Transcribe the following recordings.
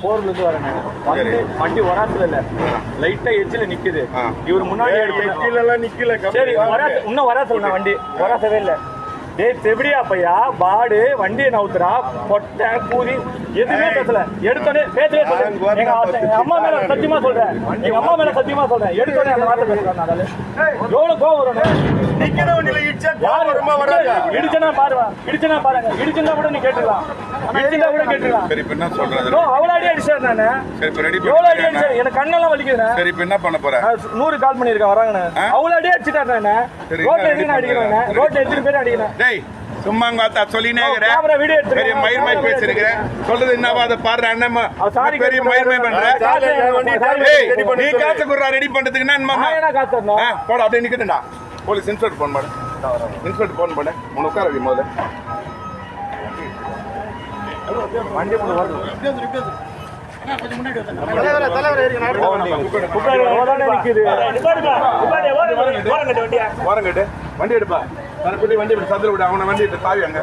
போர்லேருந்து வரேன். வண்டி வராத்துல இல்ல, லைட்டா எச்சில நிக்குது. இவர் முன்னாடி எச்சிலெல்லாம் நிக்கல. சரி இன்னும் வராத்துல நான் வண்டி வராசவே இல்லை. டேய் செவிடியா பையா, பாடு வண்டியை நவுத்துறா, பொட்டை கூதி எதுவுமே பேசல. எடுத்தோடனே பேசவே சொல்றேன். எங்க அம்மா மேல சத்தியமா சொல்றேன், எங்க அம்மா மேல சத்தியமா சொல்றேன். எடுத்தோடனே அந்த வார்த்தை பேசுறாங்க. எவ்வளவு கோவம் வரும். இடிச்சனா பாருவா, இடிச்சனா பாருங்க. இடிச்சுன்னா கூட நீ கேட்டுக்கலாம், இடிச்சுன்னா கூட கேட்டுக்கலாம். அவ்வளோ அடி அடிச்சாரு நானு. எவ்வளவு அடி அடிச்சாரு, எனக்கு கண்ணெல்லாம் வலிக்குதுண்ணே. சரி இப்ப என்ன பண்ண போறேன்? 100 கால் பண்ணிருக்கேன் வராங்கண்ணே. அவ்வளவு அடி அடிச்சுட்டாரு நானு. ரோட்ல எதுக்கு அடிக்கிறேன், ரோட்ல எத்தனை பேர் அடிக்கிறேன். சும்மா சொல்லினே பெரிய மயிர்மை பேசிருக்கிறேன். சொல்றது என்னவா அதை பாரு. அண்ணம்மா பெரிய மயிர்மை பண்றேன். நீ காசு குடுறா ரெடி பண்றதுக்கு போட அப்படியே நிக்கட்டும்டா. போலீஸ் இன்ஸ்பெக்டர் போன் பண்ணு, இன்ஸ்பெக்டர் போன் பண்ணு. உன் உட்கார வை முதல்ல. வண்டி வண்டி எடுப்பா. வண்டி சதுர விட அவனை வண்டி தாவி அங்க.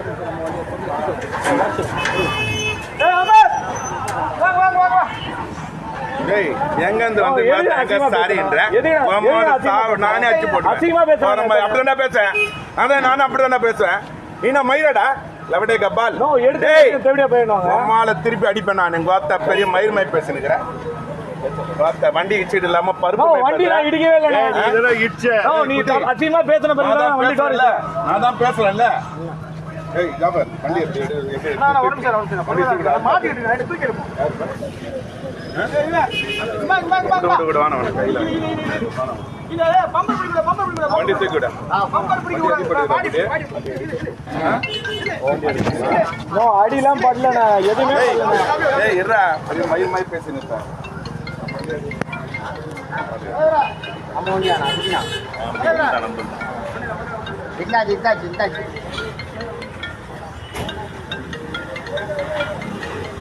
எங்க இருந்து வந்து நானே அச்சு போட்டு அப்படிதான் பேசுறேன். அதான் நானும் அப்படிதான் பேசுவேன். நீ நான் மயிரடா லவடே கபால் திருப்பி அடிப்பேன். நான் எங்க பெரிய மயிர்மை பேசுனுக்கிறேன். வண்டி இடிச்சிட்டு இல்லாம பருப்பு வண்டி இடிக்கவே இல்லை. நான் தான் பேசுறேன்ல. வண்டி அடிலாம் படல, எதுவுமே மயில் மாதிரி பேசுங்க. இந்தாச்சு